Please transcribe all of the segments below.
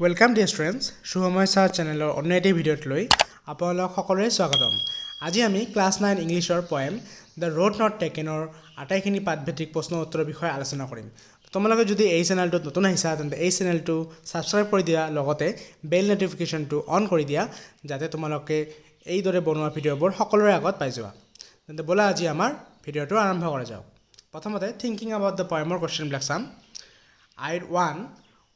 Welcome dear students, Subhamay sir channel or অন্য ভিডিওত লৈ আপোনালোক সকলোৰে স্বাগতম। আজি আমি class 9 ইংলিশৰ poem The Road Not Taken or আটাইখিনি পাঠভিত্তিক প্ৰশ্ন উত্তৰ বিষয়ে আলোচনা কৰিম। তোমালোকে যদি এই চেনেলটোত নতুন আহিছা তেন্তে এই চেনেলটো সাবস্ক্ৰাইব কৰি দিয়া লগতে বেল নোটিফিকেশনটো অন কৰি দিয়া যাতে তোমালোকে এই দৰে বনোৱা ভিডিওবোৰ সকলোৰে আগত পাই যোৱা। তেন্তে বলা আজি আমাৰ ভিডিওটো আৰম্ভ কৰা যাওক। প্ৰথমতে thinking about the poem or question বিলাক চাম। I'd 1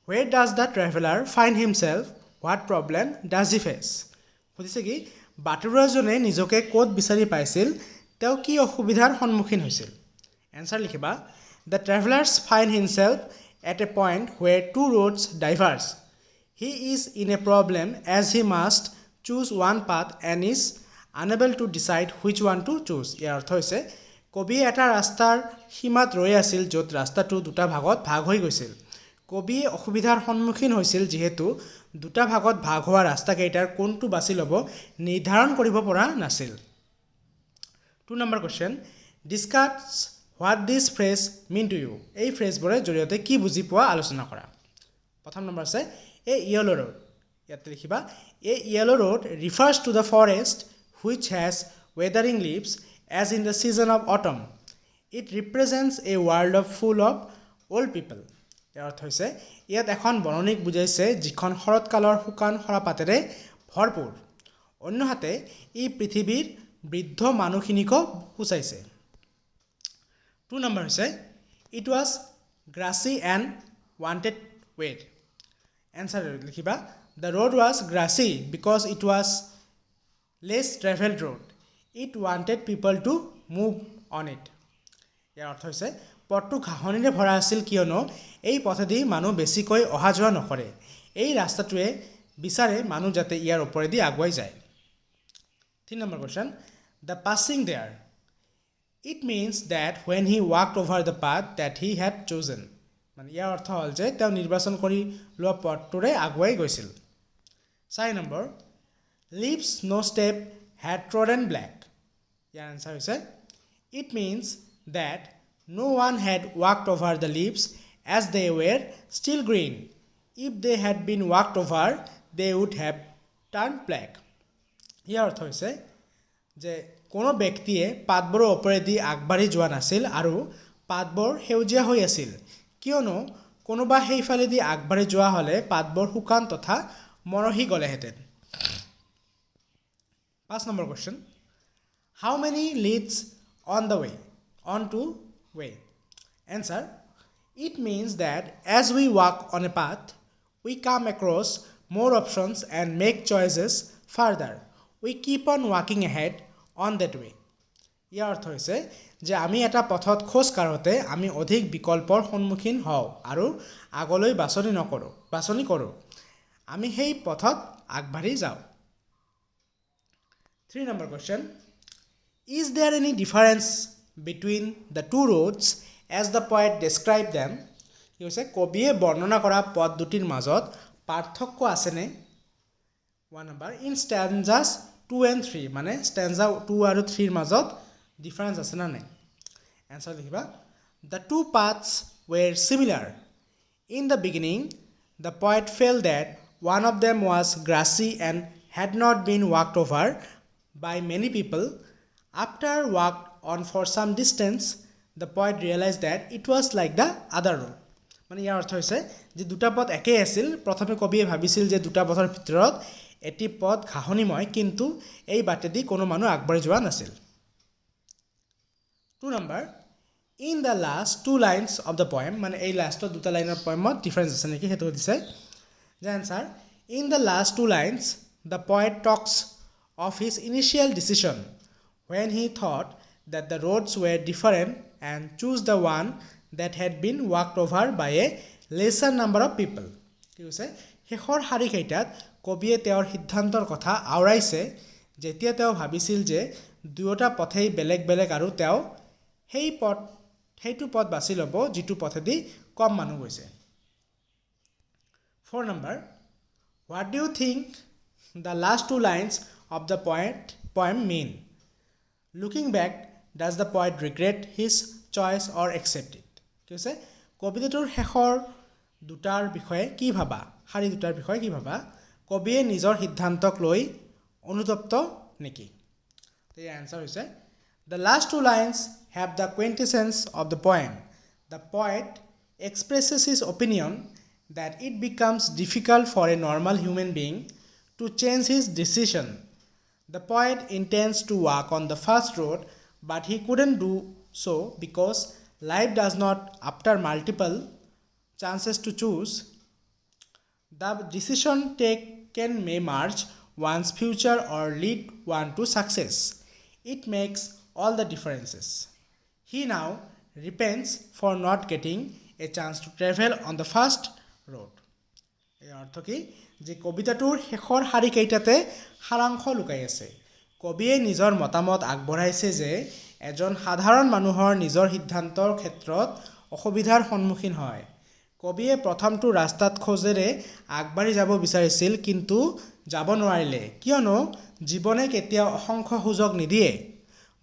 Where does the traveler find himself? What problem does he face? বুজিছে কি বাটৰুৱাজনে নিজকে ক'ত বিচাৰি পাইছিল তেওঁ কি অসুবিধাৰ সন্মুখীন হৈছিল এনসাৰ লিখিবা The traveler finds himself at a point where two roads diverge. He is in a problem as he must choose one path and is unable to decide which one to choose. ইয়াৰ অৰ্থ হৈছে কবিয়ে এটা ৰাস্তাৰ সীমাত ৰৈ আছিল য'ত ৰাস্তাটো দুটা ভাগত ভাগ হৈ গৈছিল কবিয়ে অসুবিধাৰ সন্মুখীন হৈছিল যেহেতু দুটা ভাগত ভাগ হোৱা ৰাস্তা কেইটাৰ কোনটো বাছি ল'ব নিৰ্ধাৰণ কৰিব পৰা নাছিল 2 number question discuss what this phrase mean to you এই ফ্ৰেজবোৰৰ জৰিয়তে কি বুজি পোৱা আলোচনা কৰা প্ৰথম নম্বৰ আছে a yellow road ইয়াত লিখিবা a yellow road refers to the forest which has withering leaves as in the season of autumn it represents a world of full of old people ইয়াৰ অৰ্থ হৈছে ইয়াত এখন বননিক বুজাইছে যিখন শৰৎকালৰ শুকান সৰা পাতেৰে ভৰপুৰ অন্যহাতে ই পৃথিৱীৰ বৃদ্ধ মানুহখিনিক বুজাইছে 2 নম্বৰ হৈছে it was grassy and wanted wet answer লিখিবা the road was grassy because it was less traveled road it wanted people to move on it ইয়াৰ অৰ্থ হৈছে পথটো ঘাঁহনিৰে ভৰা আছিল কিয়নো এই পথেদি মানুহ বেছিকৈ অহা যোৱা নকৰে এই ৰাস্তাটোৱে বিচাৰে মানুহ যাতে ইয়াৰ ওপৰেদি আগুৱাই যায় 3 number question the passing there it means that when he walked over the path that he had chosen মানে ইয়াৰ অৰ্থ হ'ল যে তেওঁ নিৰ্বাচন কৰি লোৱা পথটোৰে আগুৱাই গৈছিল 4 number leaves no step had trodden black year answer হৈছে it means that no one had walked over the leaves as they were still green. If they had been walked over, they would have turned black. ইয়াৰ অৰ্থ হৈছে যে কোনো ব্যক্তিয়ে পাতবোৰৰ ওপৰেদি আগবাঢ়ি যোৱা নাছিল আৰু পাতবোৰ সেউজীয়া হৈ আছিল কিয়নো কোনোবা সেইফালেদি আগবাঢ়ি যোৱা হলে পাতবোৰ শুকান তথা মৰহি গলেহেঁতেন 5 number question How many leads on the way? On to way. Answer It means that as we walk on a path, we come across more options and make choices further. We keep on walking ahead on that way. ইয়াৰ অৰ্থ হৈছে যে আমি এটা পথত খোজ কাঢ়োতে আমি অধিক বিকল্পৰ সন্মুখীন হওঁ আৰু আগলৈ বাছনি কৰোঁ আমি সেই পথত আগবাঢ়ি যাওঁ 3 number question Is there any difference between the two roads as the poet described them কি হৈছে কবিয়ে বৰ্ণনা কৰা পথ দুটিৰ মাজত পাৰ্থক্য আছে নে 1 নম্বৰ in stanzas 2 and 3 মানে stanza 2 আৰু 3 ৰ মাজত ডিফাৰেন্স আছে না নাই আনসাৰ লিখিবা the two paths were similar in the beginning the poet felt that one of them was grassy and had not been walked over by many people after walked on for some distance the poet realized that it was like the other road মানে ইয়াৰ অৰ্থ হৈছে যে দুটা পথ একেই আছিল প্ৰথমে কবিয়ে ভাবিছিল যে দুটা পথৰ ভিতৰত এটি পথ ঘাঁহনিময় কিন্তু এই বাটেদি কোনো মানুহ আগবাঢ়ি যোৱা নাছিল 2 number in the last two lines of the poem মানে এই লাষ্টৰ দুটা লাইনৰ পয়েমত ডিফাৰেন্স আছে নেকি হেতু দিছে যে answer in the last two lines the poet talks of his initial decision when he thought that the roads were different and choose the one that had been walked over by a lesser number of people কি হৈছে শেষৰ শাৰীকেইটাত কবিয়ে তেওঁৰ সিদ্ধান্তৰ কথা আওৰাইছে যেতিয়া তেওঁ ভাবিছিল যে দুয়োটা পথেই বেলেগ বেলেগ আৰু তেওঁ সেইটো পথ বাছি ল'ব যিটো পথেদি কম মানুহ গৈছে 4 number What do you think the last two lines of the poem mean? Looking back, does the poet regret his choice or accept it? কি হৈছে কবিতাটোৰ শেষৰ দুটাৰ বিষয়ে কি ভাবা শাৰী দুটাৰ বিষয়ে কি ভাবা কবিয়ে নিজৰ সিদ্ধান্তক লৈ অনুতপ্ত নেকি The answer is the last two lines have the quintessence of the poem. The poet expresses his opinion that it becomes difficult for a normal human being to change his decision. The poet intends to walk on the first road, but he couldn't do so because life does not, after multiple chances to choose, the decision taken may march one's future or lead one to success. It makes all the differences. He now repents for not getting a chance to travel on the first road. এই অৰ্থ কি যে কবিতাটোৰ শেষৰ শাৰী কেইটাতে সাৰাংশ লুকাই আছে কবিয়ে নিজৰ মতামত আগবঢ়াইছে যে এজন সাধাৰণ মানুহৰ নিজৰ সিদ্ধান্তৰ ক্ষেত্ৰত অসুবিধাৰ সন্মুখীন হয় কবিয়ে প্ৰথমটো ৰাস্তাত খোজেৰে আগবাঢ়ি যাব বিচাৰিছিল কিন্তু যাব নোৱাৰিলে কিয়নো জীৱনে কেতিয়াও অসংখ্য সুযোগ নিদিয়ে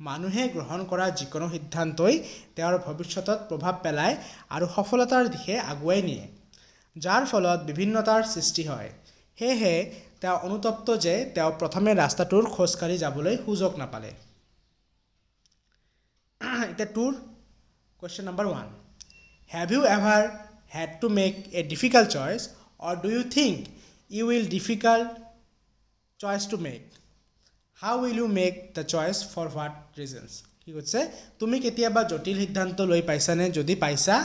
মানুহে গ্ৰহণ কৰা যিকোনো সিদ্ধান্তই তেওঁৰ ভৱিষ্যতত প্ৰভাৱ পেলায় আৰু সফলতাৰ দিশে আগুৱাই নিয়ে যাৰ ফলত বিভিন্নতাৰ সৃষ্টি হয় হেহে তেওঁ অনুতপ্ত যে তেওঁ প্ৰথমে ৰাস্তাটোৰ খোজকাঢ়ি যাবলৈ সুযোগ নাপালে এটা tour question number 1 Have you ever had to make a difficult choice or do you think you will difficult choice to make How will you make the choice for what reasons কি কৈছে তুমি কেতিয়াবা জটিল সিদ্ধান্ত লৈ পাইছানে যদি পাইছা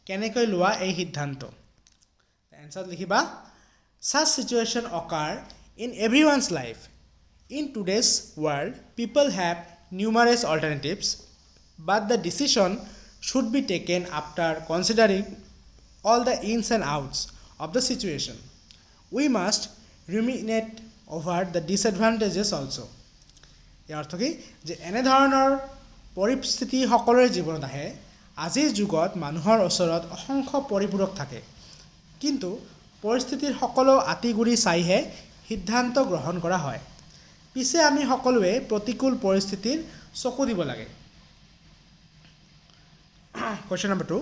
কেনেকৈ লোৱা এই সিদ্ধান্ত এনসার লিখিবা such situation occur in everyone's life in today's world people have numerous alternatives but the decision should be taken after considering all the ins and outs of the situation we must ruminate over the disadvantages also ইয়াৰ অৰ্থ কি যে এনে ধৰণৰ পৰিস্থিতি সকলোৰে জীৱনত আহে আজিৰ যুগত মানুহৰ ওচৰত অসংখ্য পৰিপূৰক থাকে কিন্তু পৰিস্থিতিৰ সকলো আতিগুৰি চাইহে সিদ্ধান্ত গ্ৰহণ কৰা হয় পিছে আমি সকলোৱে প্ৰতিকূল পৰিস্থিতিৰ চকু দিব লাগে Question number 2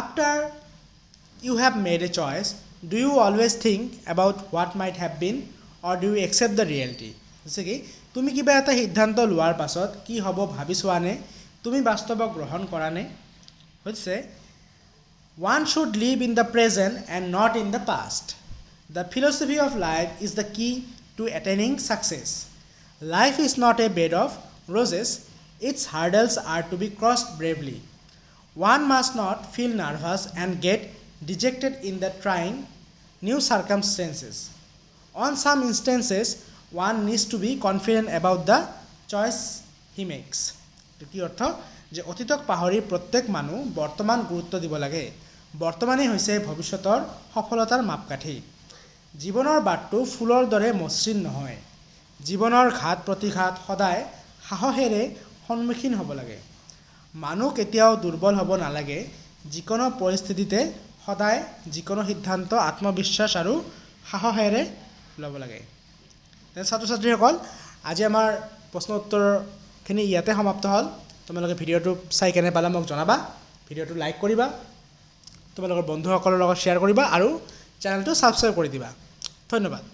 After you have made a choice do you always think about what might have been or do you accept the reality হৈছে কি তুমি কিবা এটা সিদ্ধান্ত লোৱাৰ পাছত কি হ'ব ভাবি চোৱানে তুমি বাস্তৱক গ্ৰহণ কৰানে হৈছে One should live in the present and not in the past. The philosophy of life is the key to attaining success. Life is not a bed of roses. Its hurdles are to be crossed bravely. One must not feel nervous and get dejected in the trying new circumstances. On some instances, one needs to be confident about the choice he makes. কি অৰ্থ যে অতীতক পাহৰি প্ৰত্যেক মানুহ বৰ্তমান গুৰুত্ব দিব লাগে বৰ্তমানেই হৈছে ভৱিষ্যতৰ সফলতাৰ মাপকাঠি জীৱনৰ বাটটো ফুলৰ দৰে মসৃণ নহয় জীৱনৰ ঘাত প্ৰতিঘাত সদায় সাহসেৰে সন্মুখীন হ'ব লাগে মানুহ কেতিয়াও দুৰ্বল হ'ব নালাগে যিকোনো পৰিস্থিতিতে সদায় যিকোনো সিদ্ধান্ত আত্মবিশ্বাস আৰু সাহসেৰে ল'ব লাগে ছাত্ৰ ছাত্ৰীসকল আজি আমাৰ প্ৰশ্ন উত্তৰখিনি ইয়াতে সমাপ্ত হ'ল তোমালোকে ভিডিঅ'টো চাই কেনে পালা মোক জনাবা ভিডিঅ'টো লাইক কৰিবা তোমালোকৰ বন্ধুসকলৰ লগত শ্বেয়াৰ কৰিবা আৰু চেনেলটো সাবস্ক্ৰাইব কৰি দিবা ধন্যবাদ